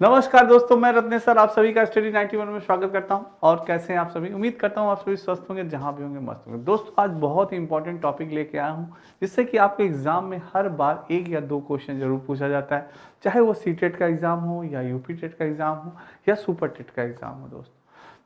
नमस्कार दोस्तों, मैं रत्नेश सर आप सभी का स्टडी 91 में स्वागत करता हूं। और कैसे हैं आप सभी? उम्मीद करता हूं आप सभी स्वस्थ होंगे, जहां भी होंगे मस्त होंगे। दोस्तों आज बहुत ही इंपॉर्टेंट टॉपिक लेके आया हूं, जिससे कि आपके एग्जाम में हर बार एक या दो क्वेश्चन जरूर पूछा जाता है, चाहे वो सीटेट का एग्जाम हो या यूपी टेट का एग्जाम हो या सुपर टेट का एग्जाम हो।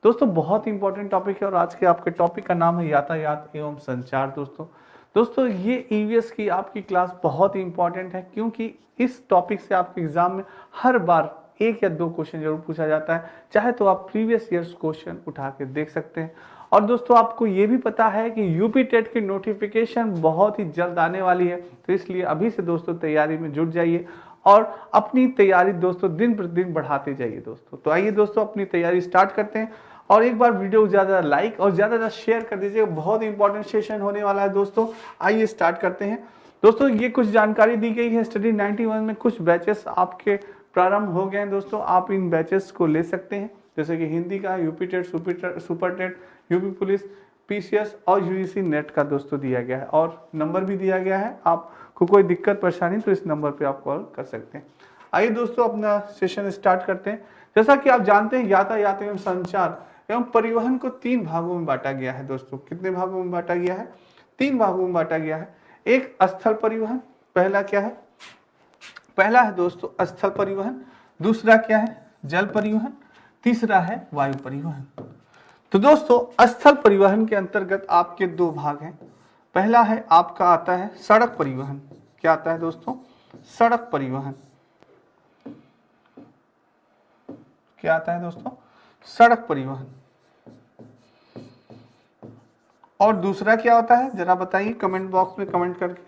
दोस्तों बहुत ही इंपॉर्टेंट टॉपिक है और आज के आपके टॉपिक का नाम है यातायात एवं संचार। दोस्तों ये ईवीएस की आपकी क्लास बहुत ही इंपॉर्टेंट है, क्योंकि इस टॉपिक से आपके एग्जाम में हर बार एक या दो क्वेश्चन जरूर पूछा जाता है। चाहे तो आप प्रीवियस ईयर्स क्वेश्चन उठा के देख सकते हैं। और दोस्तों आपको ये भी पता है कि यूपी टेट की नोटिफिकेशन बहुत ही जल्द आने वाली है, तो इसलिए अभी से दोस्तों तैयारी में जुट जाइए और अपनी तैयारी दोस्तों दिन प्रतिदिन बढ़ाते जाइए। तो आइए दोस्तों अपनी तैयारी स्टार्ट करते हैं। और एक बार वीडियो को ज़्यादा लाइक और ज़्यादा शेयर कर दीजिएगा, बहुत इंपॉर्टेंट सेशन होने वाला है दोस्तों। आइए स्टार्ट करते हैं। दोस्तों ये कुछ जानकारी दी गई है, स्टडी 91 में कुछ बैचेस आपके प्रारंभ हो गए हैं दोस्तों। आप इन बैचेस को ले सकते हैं, जैसे कि हिंदी का, UP TET, super TET, UP police, PCS और यूजीसी नेट का दोस्तों दिया गया है और नंबर भी दिया गया है। आपको कोई दिक्कत परेशानी तो इस नंबर पे आप कॉल कर सकते हैं। आइए दोस्तों अपना सेशन स्टार्ट करते हैं। जैसा कि आप जानते हैं यातायात एवं संचार एवं परिवहन को तीन भागों में बांटा गया है दोस्तों। कितने भागों में बांटा गया है? तीन भागों में बांटा गया है। एक स्थल परिवहन, पहला क्या है? पहला है दोस्तों स्थल परिवहन, दूसरा क्या है? जल परिवहन, तीसरा है वायु परिवहन। तो दोस्तों स्थल परिवहन के अंतर्गत आपके दो भाग हैं। पहला है आपका आता है सड़क परिवहन। क्या आता है दोस्तों? सड़क परिवहन। क्या आता है दोस्तों? सड़क परिवहन। और दूसरा क्या होता है जरा बताइए कमेंट बॉक्स में कमेंट करके।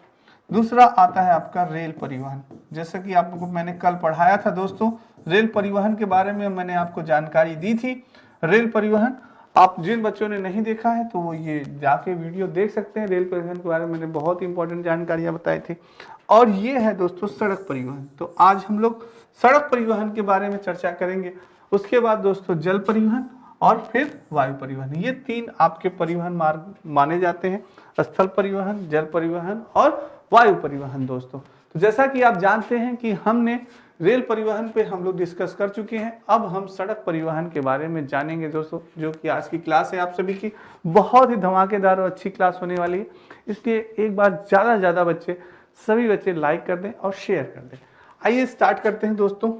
दूसरा आता है आपका रेल परिवहन। जैसे कि आपको मैंने कल पढ़ाया था दोस्तों, रेल परिवहन के बारे में मैंने आपको जानकारी दी थी। रेल परिवहन आप जिन बच्चों ने नहीं देखा है तो वो ये जाके वीडियो देख सकते हैं। रेल परिवहन के बारे में मैंने बहुत इंपॉर्टेंट जानकारियां बताई थी। और ये है दोस्तों सड़क परिवहन। तो आज हम लोग सड़क परिवहन के बारे में चर्चा करेंगे। उसके बाद दोस्तों जल परिवहन और फिर वायु परिवहन। ये तीन आपके परिवहन मार्ग माने जाते हैं, स्थल परिवहन, जल परिवहन और वायु परिवहन दोस्तों। तो जैसा कि आप जानते हैं कि हमने रेल परिवहन पे हम लोग डिस्कस कर चुके हैं। अब हम सड़क परिवहन के बारे में जानेंगे दोस्तों, जो कि आज की क्लास है आप सभी की बहुत ही धमाकेदार और अच्छी क्लास होने वाली है। इसलिए एक बार ज़्यादा बच्चे, सभी बच्चे लाइक कर दें और शेयर कर दें। आइए स्टार्ट करते हैं दोस्तों।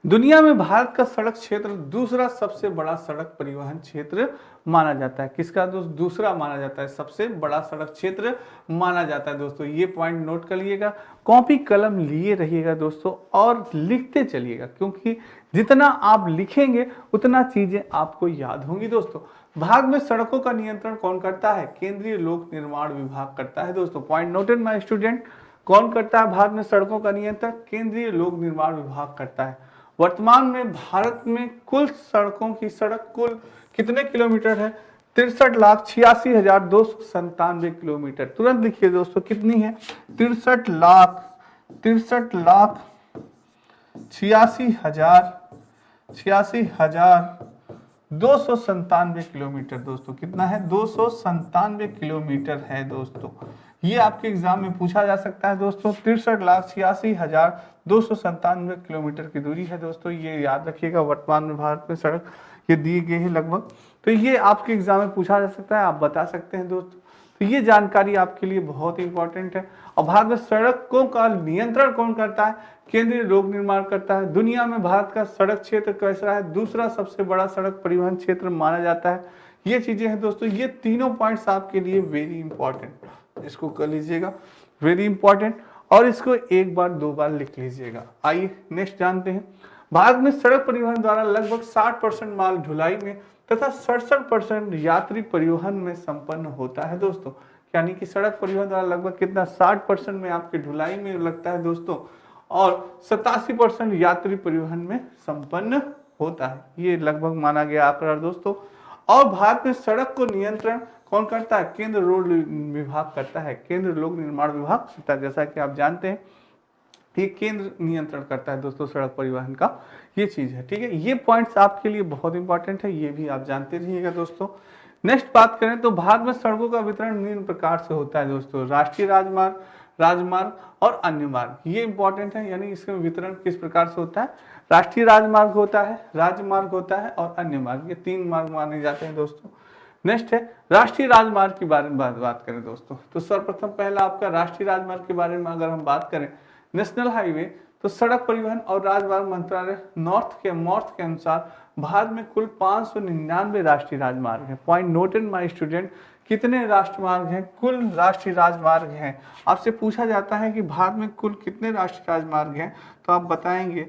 दुनिया में भारत का सड़क क्षेत्र दूसरा सबसे बड़ा सड़क परिवहन क्षेत्र माना जाता है। किसका दोस्त? दूसरा माना जाता है, सबसे बड़ा सड़क क्षेत्र माना जाता है दोस्तों। ये पॉइंट नोट कर लीजिएगा, कॉपी कलम लिए रहिएगा दोस्तों और लिखते चलिएगा, क्योंकि जितना आप लिखेंगे उतना चीजें आपको याद होंगी दोस्तों। भारत में सड़कों का नियंत्रण कौन करता है? केंद्रीय लोक निर्माण विभाग करता है दोस्तों। Point noted my student. कौन करता है भारत में सड़कों का नियंत्रण? केंद्रीय लोक निर्माण विभाग करता है। वर्तमान में भारत में कुल सड़कों की सड़क कुल कितने किलोमीटर है? 63,86,297 किलोमीटर। तुरंत लिखिए दोस्तों कितनी है? 63,86,297 किलोमीटर दोस्तों। कितना है? 297 किलोमीटर है दोस्तों। ये आपके एग्जाम में पूछा जा सकता है दोस्तों। 63,86,297 किलोमीटर की दूरी है दोस्तों। ये याद रखिएगा, वर्तमान में भारत में सड़क ये दी गई है लगभग। तो ये आपके एग्जाम में पूछा जा सकता है, आप बता सकते हैं दोस्तों। तो ये जानकारी आपके लिए बहुत इंपॉर्टेंट है। और भारत में सड़कों का नियंत्रण कौन करता है? केंद्रीय लोक निर्माण करता है। दुनिया में भारत का सड़क क्षेत्र कैसा है? दूसरा सबसे बड़ा सड़क परिवहन क्षेत्र माना जाता है। ये चीजें हैं दोस्तों। ये तीनों पॉइंट्स आपके लिए वेरी इंपॉर्टेंट, इसको कर लीजिएगा, वेरी इंपॉर्टेंट। और इसको एक बार दो बार लिख लीजिएगा। आइए नेक्स्ट जानते हैं। भारत में सड़क परिवहन द्वारा लगभग 60% माल ढुलाई में तथा 67% यात्री परिवहन में संपन्न होता है दोस्तों। यानी कि सड़क परिवहन द्वारा लगभग कितना? 60% में आपके ढुलाई में लगता है दोस्तों और 87% यात्री परिवहन में संपन्न होता है। ये लगभग माना गया आंकड़ा दोस्तों। और भारत में सड़क को नियंत्रण कौन करता है? केंद्र रोड विभाग करता है, केंद्र लोक निर्माण विभाग करता है। जैसा कि आप जानते हैं ये केंद्र नियंत्रण करता है दोस्तों सड़क परिवहन का, ये चीज है। ठीक है, ये पॉइंट्स आपके लिए बहुत इंपॉर्टेंट है, ये भी आप जानते रहिएगा दोस्तों। नेक्स्ट बात करें तो भारत में सड़कों का वितरण निम्न प्रकार से होता है दोस्तों। राष्ट्रीय राजमार्ग, राजमार्ग और अन्य मार्ग। ये इंपॉर्टेंट है, यानी इसका वितरण किस प्रकार से होता है। राष्ट्रीय राजमार्ग होता है, राजमार्ग होता है और अन्य मार्ग, ये 3 मार्ग माने जाते हैं दोस्तों। नेक्स्ट है राष्ट्रीय राजमार्ग के बारे में बात करें दोस्तों, तो सर्वप्रथम पहला आपका राष्ट्रीय राजमार्ग के बारे में अगर हम बात करें, नेशनल हाईवे, तो सड़क परिवहन और राजमार्ग मंत्रालय नॉर्थ के अनुसार भारत में कुल 599 राष्ट्रीय राजमार्ग हैं। Point note in my student, कितने राष्ट्रमार्ग हैं, कुल राष्ट्रीय राजमार्ग हैं। आपसे पूछा जाता है कि भारत में कुल कितने राष्ट्रीय राजमार्ग हैं, तो आप बताएंगे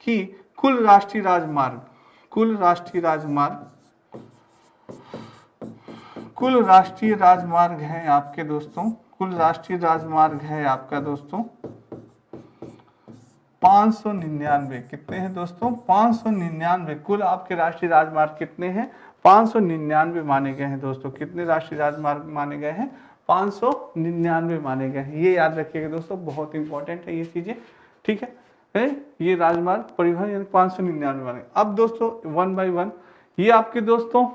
कि कुल राष्ट्रीय राजमार्ग कुल राष्ट्रीय राजमार्ग है आपके दोस्तों, कुल राष्ट्रीय राजमार्ग है आपका दोस्तों 599। कितने हैं दोस्तों, 599। कुल आपके राष्ट्रीय राजमार्ग कितने हैं, 599 माने गए हैं दोस्तों। कितने राष्ट्रीय राजमार्ग माने गए हैं, 599 माने गए हैं। ये याद रखिएगा दोस्तों, बहुत इंपॉर्टेंट है ये चीजें, ठीक है। ये राजमार्ग परिवहन यानी 599 माने। अब दोस्तों 1 बाय 1 ये आपके दोस्तों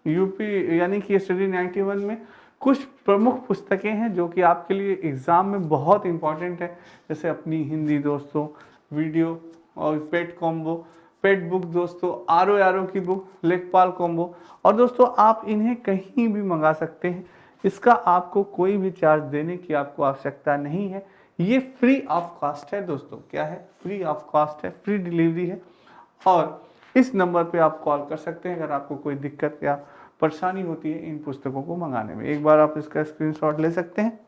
यूपी यानी कि स्टडी 91 में कुछ प्रमुख पुस्तकें हैं जो कि आपके लिए एग्जाम में बहुत इंपॉर्टेंट है, जैसे अपनी हिंदी दोस्तों, वीडियो और पेट कॉम्बो, पेट बुक दोस्तों, आर की बुक, लेखपाल कॉम्बो। और दोस्तों आप इन्हें कहीं भी मंगा सकते हैं, इसका आपको कोई भी चार्ज देने की आपको आवश्यकता नहीं है। ये फ्री ऑफ कॉस्ट है दोस्तों। क्या है, फ्री ऑफ कॉस्ट है, फ्री डिलीवरी है। और इस नंबर पे आप कॉल कर सकते हैं अगर आपको कोई दिक्कत या परेशानी होती है इन पुस्तकों को मंगाने में। एक बार आप इसका स्क्रीनशॉट ले सकते हैं।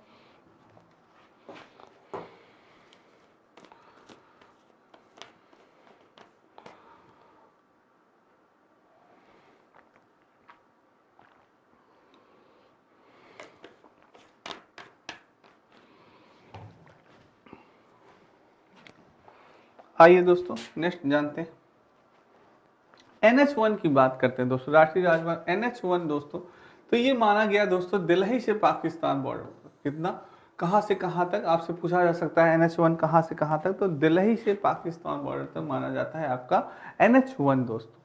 आइए दोस्तों नेक्स्ट जानते हैं, NH1 की बात करते हैं दोस्तों। राष्ट्रीय राजमार्ग NH1 दोस्तों, तो ये माना गया दोस्तों दिल्ली से पाकिस्तान बॉर्डर, कितना, कहां से कहां तक, आपसे पूछा जा सकता है NH1 कहां से कहां तक, तो दिल्ली से पाकिस्तान बॉर्डर तक माना जाता है आपका NH1 दोस्तों।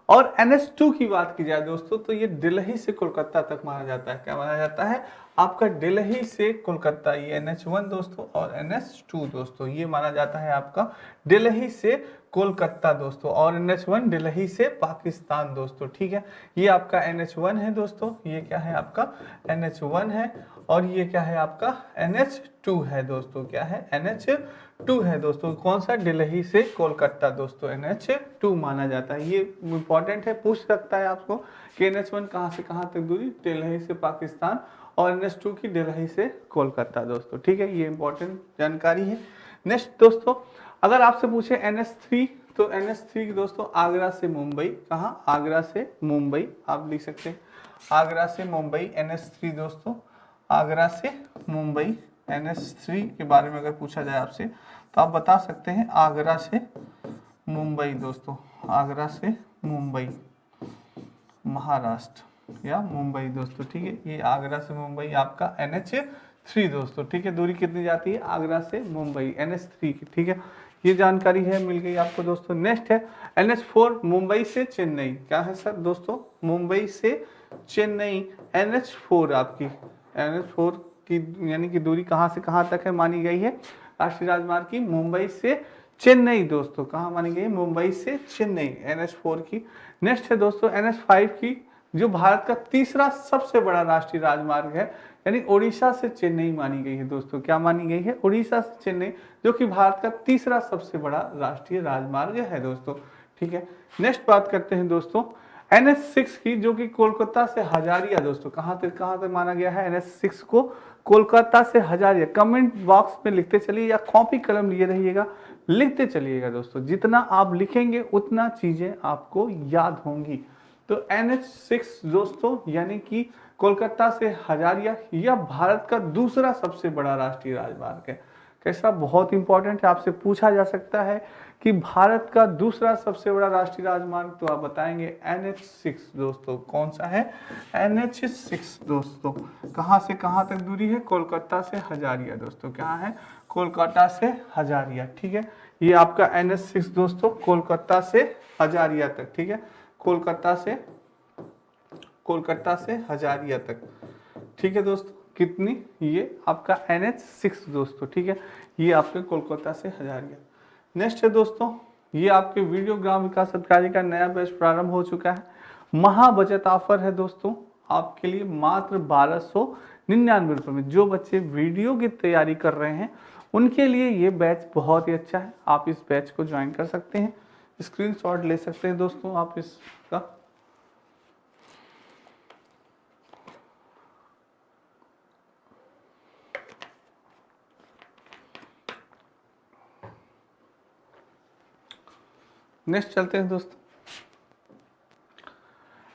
और NH2 की बात की जाए दोस्तों, तो ये दिल्ली से कोलकाता तक माना जाता है। क्या माना जाता है आपका, दिल्ली से कोलकाता, ये NH1 दोस्तों। और NH2 दोस्तों ये माना जाता है आपका दिल्ली से कोलकाता दोस्तों, और NH1 दिल्ली से पाकिस्तान दोस्तों, ठीक है। ये आपका NH1 है दोस्तों, ये क्या है आपका NH1 है, और ये क्या है आपका NH2 है दोस्तों। क्या है, NH2 है दोस्तों। कौन सा, दिल्ली से कोलकाता दोस्तों, NH2 माना जाता है। ये इंपॉर्टेंट है, पूछ सकता है आपको कि NH1 कहां से कहां तक दूरी, दिल्ली से पाकिस्तान, और NH2 की दिल्ली से कोलकाता दोस्तों, ठीक है। ये इंपॉर्टेंट जानकारी है। नेक्स्ट दोस्तों, अगर आपसे पूछे NH3, तो NH3 दोस्तों आगरा से मुंबई, कहाँ, आगरा से मुंबई, आप लिख सकते हैं आगरा से मुंबई NH3 दोस्तों, आगरा से मुंबई NH3 के बारे में अगर पूछा जाए आपसे, तो आप बता सकते हैं आगरा से मुंबई दोस्तों, आगरा से मुंबई महाराष्ट्र या मुंबई दोस्तों, ठीक है। ये आगरा से मुंबई आपका NH3 दोस्तों, ठीक है। दूरी कितनी जाती है आगरा से मुंबई NH3 की, ठीक है। ये जानकारी है, मिल गई आपको दोस्तों। नेक्स्ट है NH4 मुंबई से चेन्नई। क्या है सर दोस्तों, मुंबई से चेन्नई NH4 आपकी, NH4 की यानी कि दूरी कहां से कहां तक है मानी गई है राष्ट्रीय राजमार्ग की, मुंबई से चेन्नई दोस्तों, कहां मानी गई है, मुंबई से चेन्नई NH4 की। नेक्स्ट है दोस्तों NH5 की, जो भारत का तीसरा सबसे बड़ा राष्ट्रीय राजमार्ग है, यानी ओडिशा से चेन्नई मानी गई है दोस्तों। क्या मानी गई है, ओडिशा से चेन्नई, जो कि भारत का तीसरा सबसे बड़ा राष्ट्रीय राजमार्ग है दोस्तों, ठीक है। नेक्स्ट बात करते हैं दोस्तों NH6 की, जो कि कोलकाता से हजारिया दोस्तों, कहां तक माना गया है NH6 को, कोलकाता से हजारिया। कमेंट बॉक्स में लिखते चलिए या कॉपी कलम लिए रहिएगा, लिखते चलिएगा दोस्तों, जितना आप लिखेंगे उतना चीजें आपको याद होंगी। तो NH6 दोस्तों यानी कि कोलकाता से हजारिया, यह भारत का दूसरा सबसे बड़ा राष्ट्रीय राजमार्ग है। कैसा, बहुत इंपॉर्टेंट है, आपसे पूछा जा सकता है कि भारत का दूसरा सबसे बड़ा राष्ट्रीय राजमार्ग, तो आप बताएंगे NH6 दोस्तों। कौन सा है, NH6 दोस्तों। कहां से कहां तक दूरी है, कोलकाता से हजारिया दोस्तों, क्या है, कोलकाता से हजारिया, ठीक है। ये आपका NH6 दोस्तों कोलकाता से हजारिया तक, ठीक है, कोलकाता से हजारिया तक, ठीक है दोस्तों। कितनी, ये आपका NH6 दोस्तों, ठीक है। ये आपके कोलकाता से हजारिया। नेक्स्ट है दोस्तों, ये आपके वीडियो ग्राम विकास अधिकारी का नया बैच प्रारंभ हो चुका है। महा बचत ऑफर है दोस्तों आपके लिए, मात्र 1299 रुपये में। जो बच्चे वीडियो की तैयारी कर रहे हैं उनके लिए ये बैच बहुत ही अच्छा है, आप इस बैच को ज्वाइन कर सकते हैं। स्क्रीनशॉट ले सकते हैं दोस्तों आप इसका। नेक्स्ट चलते हैं दोस्तों,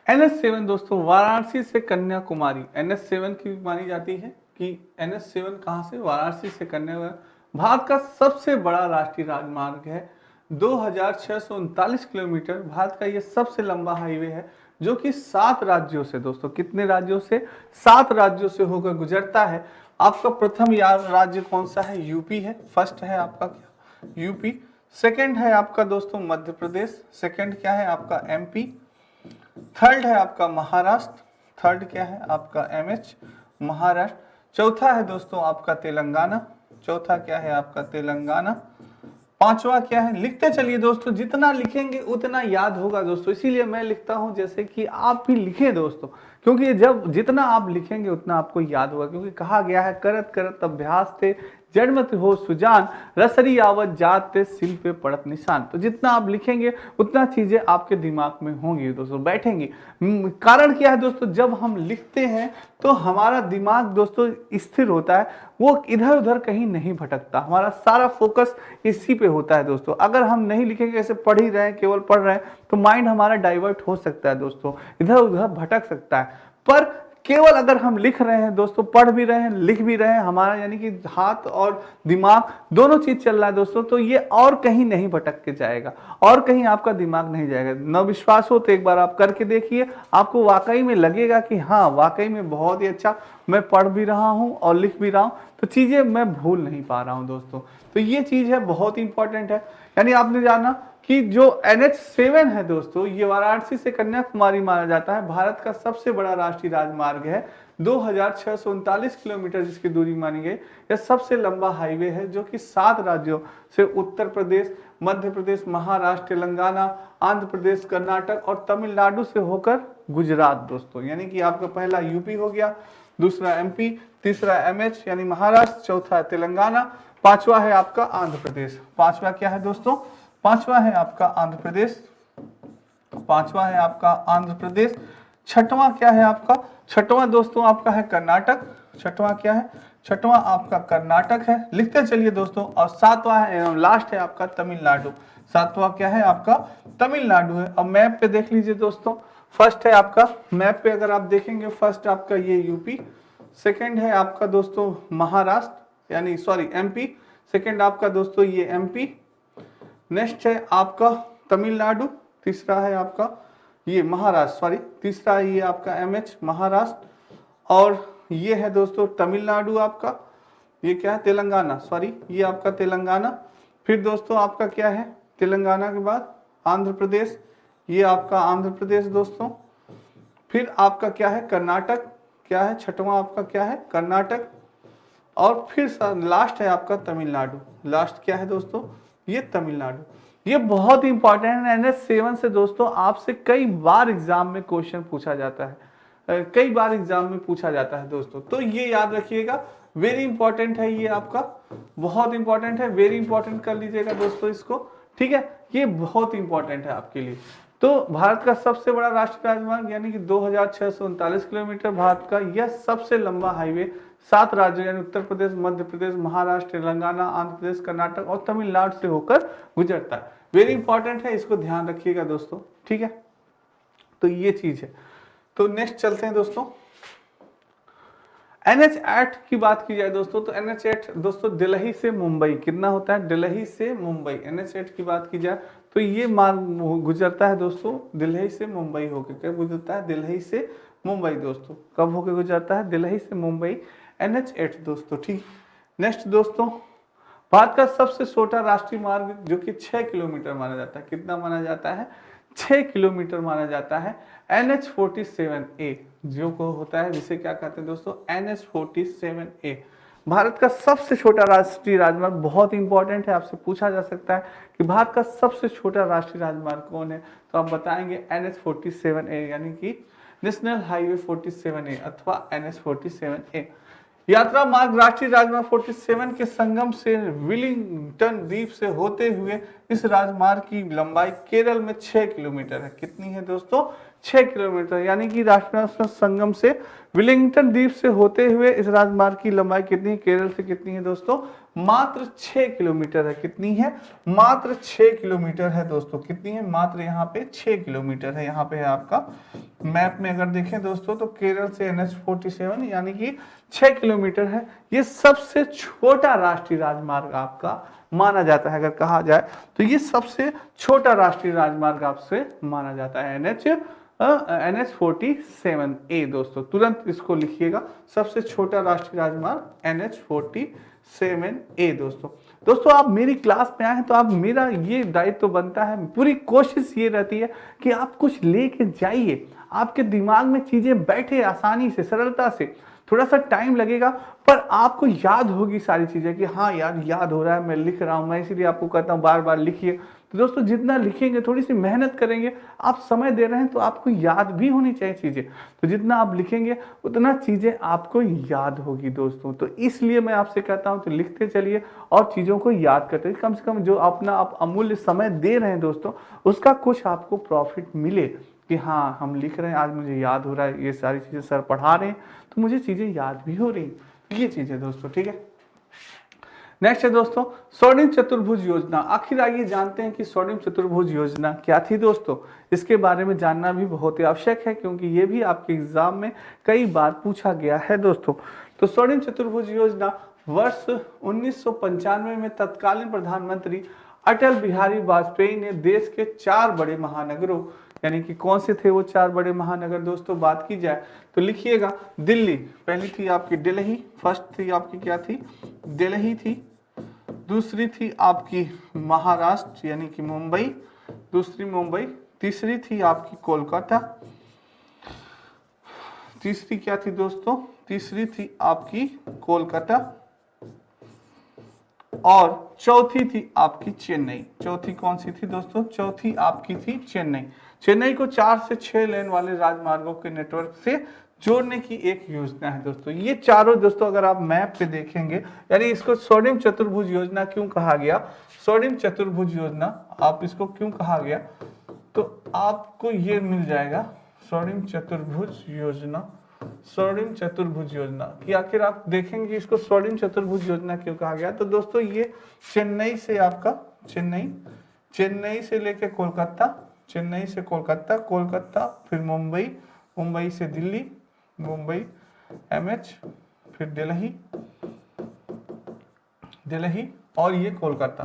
NH7 दोस्तों, वाराणसी से कन्याकुमारी। NH7 की मानी जाती है कि NH7 कहाँ से, वाराणसी से कन्याकुमारी। भारत का सबसे बड़ा राष्ट्रीय राजमार्ग है, 2639 किलोमीटर। भारत का ये सबसे लंबा हाईवे है जो कि 7 राज्यों से दोस्तों, कितने राज्यों से, 7 राज्यों से होकर गुजरता है। आपका प्रथम राज्य कौन सा है, यूपी है। फर्स्ट है आपका क्या, यूपी। सेकंड है आपका दोस्तों मध्य प्रदेश। सेकंड क्या है आपका, MP। थर्ड है आपका महाराष्ट्र। थर्ड क्या है आपका, MH, महाराष्ट्र। चौथा है दोस्तों आपका तेलंगाना। चौथा क्या है आपका, तेलंगाना। पांचवा क्या है, लिखते चलिए दोस्तों, जितना लिखेंगे उतना याद होगा दोस्तों, इसीलिए मैं लिखता हूं जैसे कि आप भी लिखें दोस्तों, क्योंकि जब जितना आप लिखेंगे उतना आपको याद होगा। क्योंकि कहा गया है, करत करत अभ्यास थे जन्मत हो सुजान, रसरी आवत जात ते सिल पे पड़त निशान। तो जितना आप लिखेंगे उतना चीजें आपके दिमाग में होंगी दोस्तों, बैठेंगी। कारण क्या है दोस्तों, जब हम लिखते हैं तो हमारा दिमाग दोस्तों स्थिर होता है, वो इधर उधर कहीं नहीं भटकता, हमारा सारा फोकस इसी पे होता है दोस्तों। अगर हम नहीं लिखेंगे, ऐसे पढ़ ही रहे हैं, केवल पढ़ रहे हैं, तो माइंड हमारा डाइवर्ट हो सकता है दोस्तों, इधर उधर भटक सकता है। पर केवल अगर हम लिख रहे हैं दोस्तों, पढ़ भी रहे हैं, लिख भी रहे हैं, हमारा यानी कि हाथ और दिमाग दोनों चीज चल रहा है दोस्तों, तो ये और कहीं नहीं भटक के जाएगा, और कहीं आपका दिमाग नहीं जाएगा। न विश्वास हो तो एक बार आप करके देखिए, आपको वाकई में लगेगा कि हाँ, वाकई में बहुत ही अच्छा, मैं पढ़ भी रहा हूं और लिख भी रहा हूं, तो चीजें मैं भूल नहीं पा रहा हूं दोस्तों। तो ये चीज है, बहुत ही इंपॉर्टेंट है। यानी आपने जाना कि जो NH7 है दोस्तों, ये वाराणसी से कन्याकुमारी माना जाता है, भारत का सबसे बड़ा राष्ट्रीय राजमार्ग है, 2639 किलोमीटर जिसकी दूरी मानी गई। यह सबसे लंबा हाईवे है जो कि 7 राज्यों से, उत्तर प्रदेश, मध्य प्रदेश, महाराष्ट्र, तेलंगाना, आंध्र प्रदेश, कर्नाटक और तमिलनाडु से होकर गुजरात दोस्तों। यानी कि आपका पहला यूपी हो गया, दूसरा MP, तीसरा MH यानी महाराष्ट्र, चौथा तेलंगाना, पांचवा है आपका आंध्र प्रदेश। पांचवा क्या है दोस्तों, पांचवा है आपका आंध्र प्रदेश। पांचवा है आपका आंध्र प्रदेश। छठवां क्या है आपका, छठवां दोस्तों आपका है कर्नाटक। छठवां क्या है, छठवां आपका कर्नाटक है, लिखते चलिए दोस्तों। और सातवां है, लास्ट है आपका तमिलनाडु। सातवां क्या है आपका, तमिलनाडु है। अब मैप पे देख लीजिए दोस्तों, फर्स्ट है आपका, मैप पे अगर आप देखेंगे, फर्स्ट आपका ये यूपी, सेकंड है आपका दोस्तों महाराष्ट्र यानी सॉरी MP, सेकंड आपका दोस्तों ये MP, नेक्स्ट है आपका तमिलनाडु, तीसरा है आपका ये महाराष्ट्र, सॉरी तीसरा ये आपका MH महाराष्ट्र, और ये है दोस्तों तमिलनाडु आपका, ये क्या है तेलंगाना, सॉरी ये आपका तेलंगाना। फिर दोस्तों आपका क्या है, तेलंगाना के बाद आंध्र प्रदेश, ये आपका आंध्र प्रदेश दोस्तों। फिर आपका क्या है कर्नाटक, क्या है छठवां आपका क्या है कर्नाटक, और फिर लास्ट है आपका तमिलनाडु। लास्ट क्या है दोस्तों, ये तमिलनाडु। ये बहुत ही इंपॉर्टेंट है। NH7 से दोस्तों आपसे कई बार एग्जाम में क्वेश्चन पूछा जाता है, कई बार एग्जाम में पूछा जाता है दोस्तों, तो ये याद रखिएगा, वेरी इंपॉर्टेंट है ये आपका, बहुत इंपॉर्टेंट है, वेरी इंपॉर्टेंट कर लीजिएगा दोस्तों इसको, ठीक है। ये बहुत इंपॉर्टेंट है आपके लिए। तो भारत का सबसे बड़ा राष्ट्रीय राजमार्ग यानी कि 2639 किलोमीटर, भारत का यह सबसे लंबा हाईवे 7 राज्यों यानी उत्तर प्रदेश, मध्य प्रदेश, महाराष्ट्र, तेलंगाना, आंध्र प्रदेश, कर्नाटक और तमिलनाडु से होकर गुजरता है। वेरी इंपॉर्टेंट है, इसको ध्यान रखिएगा दोस्तों, ठीक है। तो ये चीज है। तो नेक्स्ट चलते हैं दोस्तों, NH8 की बात की जाए दोस्तों, तो NH8 दोस्तों दिल्ली से मुंबई कितना होता है, दिल्ली से मुंबई। NH8 की बात की जाए तो ये मार्ग गुजरता है दोस्तों दिल्ली से मुंबई होकर, कब गुजरता है, दिल्ली से मुंबई दोस्तों, कब होकर गुजरता है, दिल्ली से मुंबई, NH8 दोस्तों, ठीक। नेक्स्ट दोस्तों, भारत का सबसे छोटा राष्ट्रीय मार्ग जो कि 6 किलोमीटर माना जाता है, कितना माना जाता है, 6 किलोमीटर माना जाता है। NH47A जो को होता है, जिसे क्या कहते हैं दोस्तों, NH47A भारत का सबसे छोटा राष्ट्रीय राजमार्ग। बहुत इंपॉर्टेंट है, आपसे पूछा जा सकता है कि भारत का सबसे छोटा राष्ट्रीय राजमार्ग कौन है, तो आप बताएंगे NH47A यानी कि नेशनल हाईवे 47A अथवा NH47A। यात्रा मार्ग राष्ट्रीय राजमार्ग 47 के संगम से विलिंगटन द्वीप से होते हुए इस राजमार्ग की लंबाई केरल में 6 किलोमीटर है। कितनी है दोस्तों? 6 किलोमीटर, यानी कि राष्ट्रीय संगम से विलिंगटन द्वीप से होते हुए इस राजमार्ग की लंबाई कितनी है? केरल से कितनी है दोस्तों? मात्र 6 किलोमीटर है। कितनी है? मात्र 6 किलोमीटर है दोस्तों। कितनी है? मात्र यहाँ पे 6 किलोमीटर है। यहाँ पे है आपका मैप में अगर देखें दोस्तों तो केरल से NH47 यानी कि 6 किलोमीटर है। ये सबसे छोटा राष्ट्रीय राजमार्ग आपका माना जाता है। अगर कहा जाए तो ये सबसे छोटा राष्ट्रीय राजमार्ग आपसे माना जाता है NH47A दोस्तों। तुरंत इसको लिखिएगा, सबसे छोटा राष्ट्रीय राजमार्ग NH47A दोस्तों। दोस्तों आप मेरी क्लास में आए हैं तो आप, मेरा ये दायित्व तो बनता है, पूरी कोशिश ये रहती है कि आप कुछ लेके जाइए, आपके दिमाग में चीजें बैठे आसानी से, सरलता से। थोड़ा सा टाइम लगेगा पर आपको याद होगी सारी चीजें कि हाँ यार याद हो रहा है, मैं लिख रहा हूं। मैं इसीलिए आपको कहता हूं बार बार लिखिए। तो दोस्तों जितना लिखेंगे, थोड़ी सी मेहनत करेंगे, आप समय दे रहे हैं तो आपको याद भी होनी चाहिए चीजें। तो जितना आप लिखेंगे उतना चीजें आपको याद होगी दोस्तों। तो इसलिए मैं आपसे कहता हूं तो लिखते चलिए और चीजों को याद करते, कम से कम जो अपना आप अमूल्य समय दे रहे हैं दोस्तों, उसका कुछ आपको प्रॉफिट मिले कि हाँ हम लिख रहे हैं, आज मुझे याद हो रहा है, ये सारी चीजें सर पढ़ा रहे हैं तो मुझे चीजें याद भी हो रही, ये चीजें दोस्तों। ठीक है, नेक्स्ट है दोस्तों स्वर्णिम चतुर्भुज योजना। आखिर आइए जानते हैं कि स्वर्णिम चतुर्भुज योजना क्या थी दोस्तों। इसके बारे में जानना भी बहुत ही आवश्यक है क्योंकि ये भी आपके एग्जाम में कई बार पूछा गया है दोस्तों। तो स्वर्णिम चतुर्भुज योजना वर्ष 1995 में तत्कालीन प्रधानमंत्री अटल बिहारी वाजपेयी ने देश के 4 बड़े महानगरों, यानी कि कौन से थे वो 4 बड़े महानगर दोस्तों, बात की जाए तो लिखिएगा दिल्ली, पहली थी आपकी दिल्ली, फर्स्ट थी आपकी क्या थी? दिल्ली थी। दूसरी थी आपकी महाराष्ट्र यानी कि मुंबई, दूसरी मुंबई। तीसरी थी आपकी कोलकाता। तीसरी क्या थी दोस्तों? तीसरी थी आपकी कोलकाता। और चौथी थी आपकी चेन्नई। चौथी कौन सी थी दोस्तों? चौथी आपकी थी चेन्नई। चेन्नई को 4 से 6 लेन वाले राजमार्गों के नेटवर्क से जोड़ने की एक योजना है दोस्तों। ये चारों दोस्तों अगर आप मैप पे देखेंगे, यानी इसको स्वर्णिम चतुर्भुज योजना क्यों कहा गया? स्वर्णिम चतुर्भुज योजना आप इसको क्यों कहा गया तो आपको ये मिल जाएगा, स्वर्णिम चतुर्भुज योजना। स्वर्णिम चतुर्भुज योजना कि आखिर आप देखेंगे इसको स्वर्णिम चतुर्भुज योजना क्यों कहा गया। तो दोस्तों ये चेन्नई से आपका चेन्नई से लेके कोलकाता, चेन्नई से कोलकाता, कोलकाता फिर मुंबई, मुंबई से दिल्ली, मुंबई MH, फिर दिल्ली और ये कोलकाता,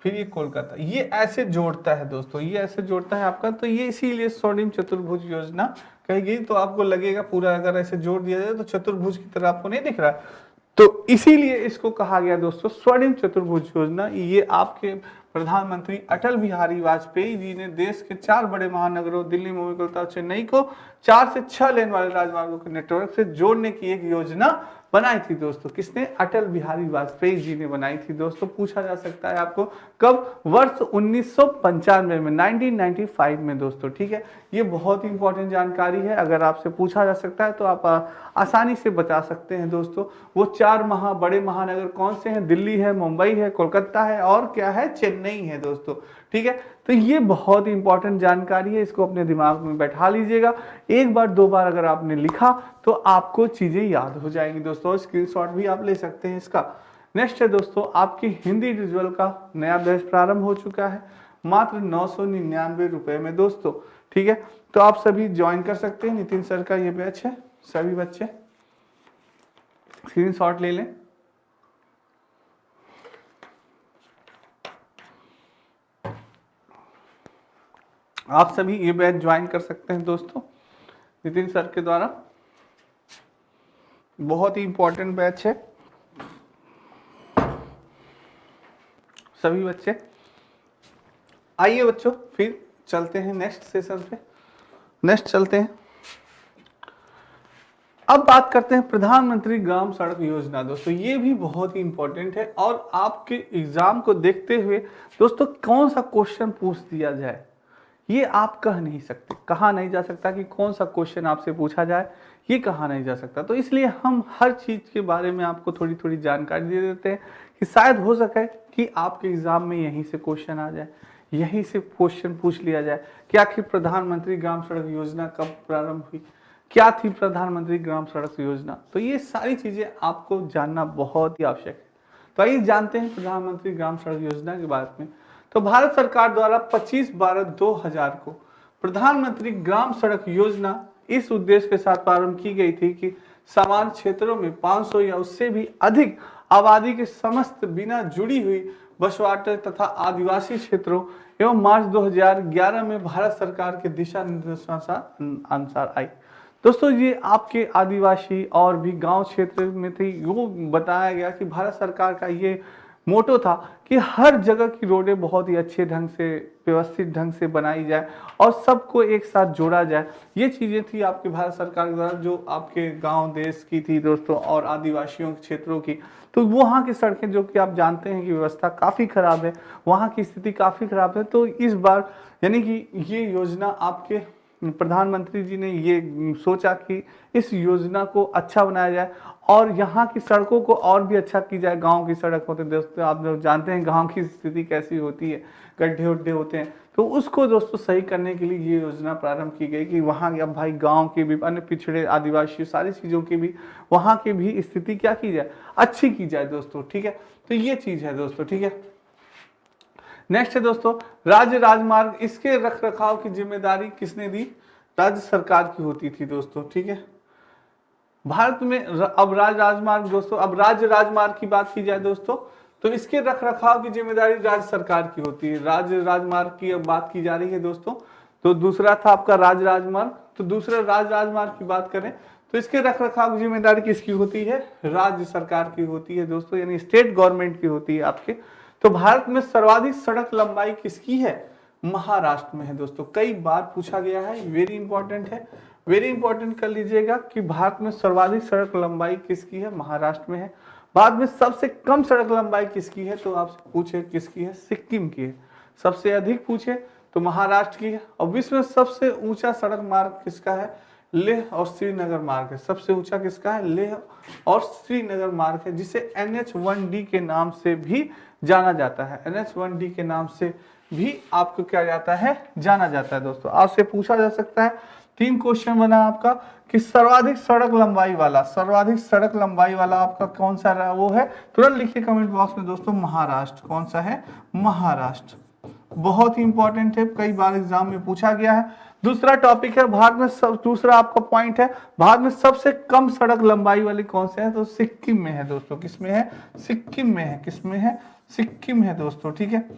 फिर ये कोलकाता। ये ऐसे जोड़ता है दोस्तों, ये ऐसे जोड़ता है आपका। तो ये इसीलिए स्वर्णिम चतुर्भुज योजना कही गई। तो आपको लगेगा पूरा अगर ऐसे जोड़ दिया जाए तो चतुर्भुज की तरह आपको नहीं दिख रहा है, तो इसीलिए इसको कहा गया दोस्तों स्वर्णिम चतुर्भुज योजना। ये आपके प्रधानमंत्री अटल बिहारी वाजपेयी जी ने देश के 4 बड़े महानगरों दिल्ली, मुंबई, कोलकाता और चेन्नई को 4 से 6 लेन वाले राजमार्गों के नेटवर्क से जोड़ने की एक योजना बनाई थी दोस्तों। किसने? अटल बिहारी वाजपेयी जी ने बनाई थी दोस्तों। पूछा जा सकता है आपको कब? वर्ष 1995 में, 1995 में दोस्तों। ठीक है, ये बहुत ही इंपॉर्टेंट जानकारी है। अगर आपसे पूछा जा सकता है तो आप आसानी से बता सकते हैं दोस्तों। वो 4 बड़े महानगर कौन से हैं? दिल्ली है, मुंबई है, कोलकाता है और क्या है? चेन्नई है दोस्तों। ठीक है, तो ये बहुत ही इंपॉर्टेंट जानकारी है, इसको अपने दिमाग में बैठा लीजिएगा। एक बार 2 बार अगर आपने लिखा तो आपको चीजें याद हो जाएंगी दोस्तों। स्क्रीनशॉट भी आप ले सकते हैं इसका। नेक्स्ट है दोस्तों आपकी हिंदी डिविजुअल का नया बैच प्रारंभ हो चुका है, मात्र 999 रुपए में दोस्तों। ठीक है, तो आप सभी ज्वाइन कर सकते हैं। नितिन सर का ये बैच है, सभी बच्चे स्क्रीनशॉट ले लें। आप सभी ये बैच ज्वाइन कर सकते हैं दोस्तों नितिन सर के द्वारा। बहुत ही इंपॉर्टेंट बैच है, सभी बच्चे आइए बच्चों फिर चलते हैं नेक्स्ट सेशन पे, नेक्स्ट चलते हैं। अब बात करते हैं प्रधानमंत्री ग्राम सड़क योजना। दोस्तों ये भी बहुत ही इंपॉर्टेंट है और आपके एग्जाम को देखते हुए दोस्तों कौन सा क्वेश्चन पूछ दिया जाए ये आप कह नहीं सकते, कहा नहीं जा सकता कि कौन सा क्वेश्चन आपसे पूछा जाए, ये कहा नहीं जा सकता। तो इसलिए हम हर चीज़ के बारे में आपको थोड़ी थोड़ी जानकारी दे देते हैं कि शायद हो सके कि आपके एग्जाम में यहीं से क्वेश्चन आ जाए, यहीं से क्वेश्चन पूछ लिया जाए कि आखिर प्रधानमंत्री ग्राम सड़क योजना कब प्रारंभ हुई, क्या थी प्रधानमंत्री ग्राम सड़क योजना। तो ये सारी चीज़ें आपको जानना बहुत ही आवश्यक है। तो आइए जानते हैं प्रधानमंत्री ग्राम सड़क योजना के बारे में। तो भारत सरकार द्वारा 25/12/2000 को प्रधानमंत्री ग्राम सड़क योजना इस उद्देश्य के साथ प्रारंभ की गई थी कि सामान्य क्षेत्रों में 500 या उससे भी अधिक आबादी के समस्त बिना जुड़ी हुई बसवाटे तथा आदिवासी क्षेत्रों एवं मार्च 2011 में भारत सरकार के दिशा निर्देशों अनुसार आई। दोस्तों ये आपके आदिवासी और भी गांव क्षेत्र में थे, वो बताया गया कि भारत सरकार का ये मोटो था कि हर जगह की रोडें बहुत ही अच्छे ढंग से व्यवस्थित ढंग से बनाई जाए और सबको एक साथ जोड़ा जाए। ये चीज़ें थी आपके भारत सरकार द्वारा जो आपके गांव देश की थी दोस्तों और आदिवासियों के क्षेत्रों की। तो वहाँ की सड़कें जो कि आप जानते हैं कि व्यवस्था काफ़ी ख़राब है, वहाँ की स्थिति काफ़ी ख़राब है। तो इस बार यानी कि ये योजना आपके प्रधानमंत्री जी ने ये सोचा कि इस योजना को अच्छा बनाया जाए और यहाँ की सड़कों को और भी अच्छा की जाए। गांव की सड़क होते हैं दोस्तों, आप लोग जानते हैं गांव की स्थिति कैसी होती है, गड्ढे उड्ढे होते हैं। तो उसको दोस्तों सही करने के लिए ये योजना प्रारंभ की गई कि वहाँ अब भाई गांव के भी अन्य पिछड़े आदिवासी सारी चीज़ों की भी वहाँ की भी स्थिति क्या की जाए, अच्छी की जाए दोस्तों। ठीक है, तो ये चीज़ है दोस्तों। ठीक है, नेक्स्ट है दोस्तों राज्य राजमार्ग, इसके रख रखाव की जिम्मेदारी किसने दी, राज्य सरकार की होती थी दोस्तों। ठीक है, भारत में अब राज्य राजमार्ग दोस्तों, अब राज्य राजमार्ग की बात की जाए दोस्तों तो इसके रख रखाव की जिम्मेदारी राज्य सरकार की होती है। राज्य राजमार्ग की अब बात की जा रही है दोस्तों। तो दूसरा था आपका राज्य राजमार्ग, तो दूसरा राज्य राजमार्ग की बात करें तो इसके रख रखाव की जिम्मेदारी किसकी होती है, राज्य सरकार की होती है दोस्तों, यानी स्टेट गवर्नमेंट की होती है आपके। तो भारत में सर्वाधिक सड़क लंबाई किसकी है, महाराष्ट्र में है दोस्तों। कई बार पूछा गया है, वेरी इंपॉर्टेंट है, वेरी इंपॉर्टेंट कर लीजिएगा कि भारत में सर्वाधिक सड़क लंबाई किसकी है, महाराष्ट्र में है। भारत में सबसे कम सड़क लंबाई किसकी है, तो आपसे पूछे किसकी है, सिक्किम की है। सबसे अधिक पूछे तो महाराष्ट्र की है। और विश्व में सबसे ऊंचा सड़क मार्ग किसका है, लेह और श्रीनगर मार्ग है। सबसे ऊंचा किसका है, लेह और श्रीनगर मार्ग है, जिसे NH1D के नाम से भी जाना जाता है। NH1D के नाम से भी आपको क्या जाता है, जाना जाता है दोस्तों। आपसे पूछा जा सकता है, 3 क्वेश्चन बना आपका कि सर्वाधिक सड़क लंबाई वाला, सर्वाधिक सड़क लंबाई वाला आपका कौन सा रहा, वो है, तुरंत लिखिए कमेंट बॉक्स में दोस्तों, महाराष्ट्र। कौन सा है, महाराष्ट्र। बहुत ही इंपॉर्टेंट है, कई बार एग्जाम में पूछा गया है। दूसरा टॉपिक है भारत में दूसरा आपका पॉइंट है, भारत में सबसे कम सड़क लंबाई वाली कौन से है, तो सिक्किम में है दोस्तों। किसमें है, सिक्किम में है। किसमें है, सिक्किम है दोस्तों। ठीक है,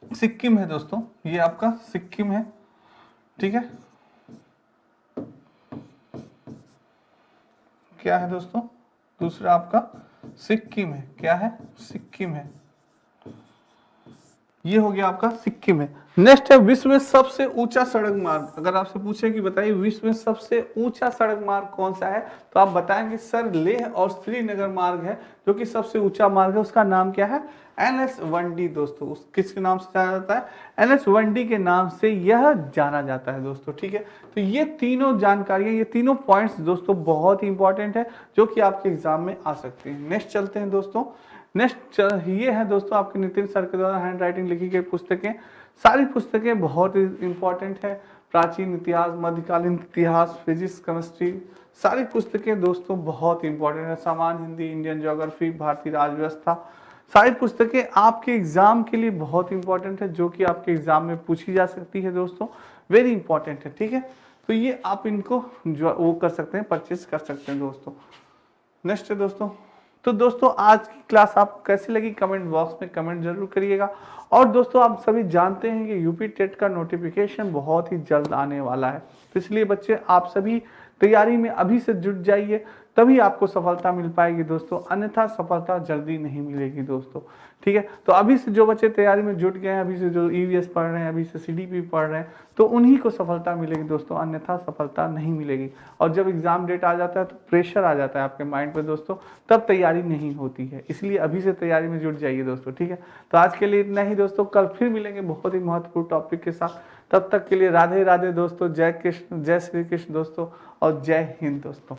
सिक्किम है दोस्तों, ये आपका सिक्किम है। ठीक है, क्या है दोस्तों, दूसरा आपका सिक्किम है। क्या है, सिक्किम है। ये हो गया आपका सिक्किम है। नेक्स्ट है विश्व में सबसे ऊंचा सड़क मार्ग। अगर आपसे पूछे कि बताइए विश्व में सबसे ऊंचा सड़क मार्ग कौन सा है, तो आप बताएंगे सर लेह और श्रीनगर मार्ग है, जो कि सबसे ऊंचा मार्ग है। उसका नाम क्या है, NH1D दोस्तों। उस किसके नाम से जाना जाता है, NH1D के नाम से यह जाना जाता है दोस्तों। ठीक है, तो ये तीनों जानकारियां, ये तीनों पॉइंट्स दोस्तों बहुत ही इंपॉर्टेंट है, जो कि आपके एग्जाम में आ सकते हैं। नेक्स्ट चलते हैं दोस्तों। नेक्स्ट ये है दोस्तों आपके नितिन सर के द्वारा हैंड राइटिंग लिखी गई पुस्तकें। सारी पुस्तकें बहुत ही इंपॉर्टेंट है, प्राचीन इतिहास, मध्यकालीन इतिहास, फिजिक्स, केमिस्ट्री, सारी पुस्तकें दोस्तों बहुत इंपॉर्टेंट है। सामान्य हिंदी, इंडियन ज्योग्राफी, भारतीय राज्य व्यवस्था, सारी पुस्तकें आपके एग्जाम के लिए बहुत इंपॉर्टेंट है, जो कि आपके एग्जाम में पूछी जा सकती है दोस्तों, वेरी इंपॉर्टेंट है। ठीक है, तो ये आप इनको जो वो कर सकते हैं, परचेज कर सकते हैं दोस्तों। नेक्स्ट है दोस्तों, तो दोस्तों आज की क्लास आपको कैसी लगी कमेंट बॉक्स में कमेंट जरूर करिएगा। और दोस्तों आप सभी जानते हैं कि यूपी टेट का नोटिफिकेशन बहुत ही जल्द आने वाला है, तो इसलिए बच्चे आप सभी तैयारी में अभी से जुट जाइए। तभी आपको सफलता मिल पाएगी दोस्तों, अन्यथा सफलता जल्दी नहीं मिलेगी दोस्तों। ठीक है, तो अभी से जो बच्चे तैयारी में जुट गए हैं, अभी से जो ईवीएस पढ़ रहे हैं, अभी से सीडीपी पढ़ रहे हैं, तो उन्हीं को सफलता मिलेगी दोस्तों, अन्यथा सफलता नहीं मिलेगी। और जब एग्जाम डेट आ जाता है तो प्रेशर आ जाता है आपके माइंड पे दोस्तों, तब तैयारी नहीं होती है। इसलिए अभी से तैयारी में जुट जाइए दोस्तों। ठीक है, तो आज के लिए इतना ही दोस्तों, कल फिर मिलेंगे बहुत ही महत्वपूर्ण टॉपिक के साथ। तब तक के लिए राधे राधे दोस्तों, जय कृष्ण, जय श्री कृष्ण दोस्तों, और जय हिंद दोस्तों।